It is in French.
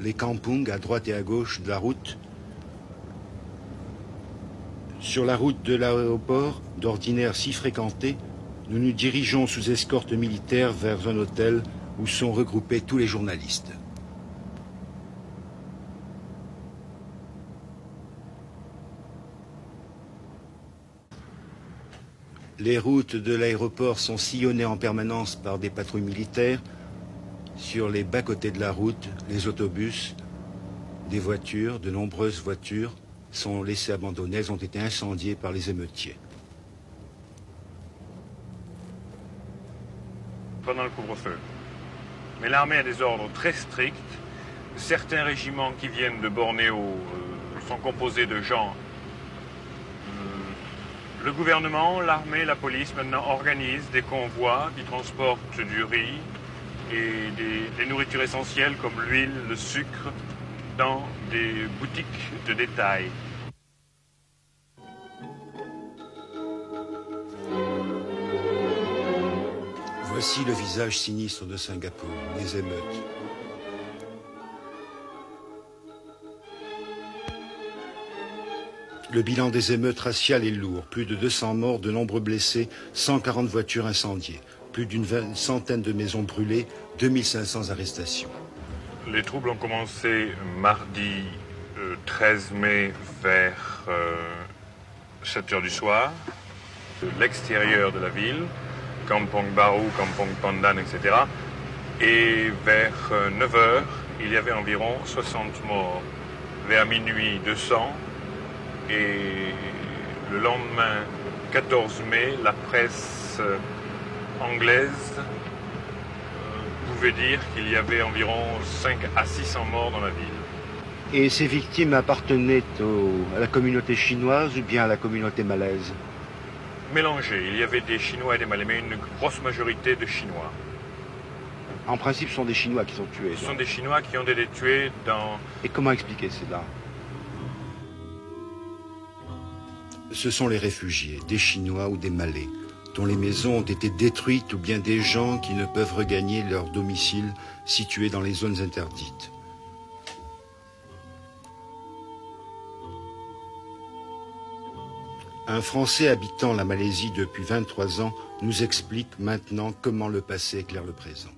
les kampungs à droite et à gauche de la route. Sur la route de l'aéroport, d'ordinaire si fréquentée, nous nous dirigeons sous escorte militaire vers un hôtel où sont regroupés tous les journalistes. Les routes de l'aéroport sont sillonnées en permanence par des patrouilles militaires. Sur les bas-côtés de la route, les autobus, des voitures, de nombreuses voitures, sont laissées abandonnées. Elles ont été incendiées par les émeutiers. Pendant le couvre-feu. Mais l'armée a des ordres très stricts. Certains régiments qui viennent de Bornéo sont composés de gens. Le gouvernement, l'armée, la police maintenant organisent des convois qui transportent du riz et des nourritures essentielles comme l'huile, le sucre dans des boutiques de détail. Voici le visage sinistre de Singapour, les émeutes. Le bilan des émeutes raciales est lourd. Plus de 200 morts, de nombreux blessés, 140 voitures incendiées, plus d'une centaine de maisons brûlées, 2500 arrestations. Les troubles ont commencé mardi 13 mai vers 7 heures du soir, de l'extérieur de la ville, Kampong Baru, Kampong Pandan, etc. Et vers 9 heures, il y avait environ 60 morts. Vers minuit, 200. Et le lendemain, 14 mai, la presse anglaise pouvait dire qu'il y avait environ 5 à 600 morts dans la ville. Et ces victimes appartenaient à la communauté chinoise ou bien à la communauté malaise? Mélangés. Il y avait des Chinois et des Malais, mais une grosse majorité de Chinois. En principe, ce sont des Chinois qui sont tués. Ce sont des Chinois qui ont été tués dans... Et comment expliquer cela? Ce sont les réfugiés, des Chinois ou des Malais, dont les maisons ont été détruites ou bien des gens qui ne peuvent regagner leur domicile situé dans les zones interdites. Un Français habitant la Malaisie depuis 23 ans nous explique maintenant comment le passé éclaire le présent.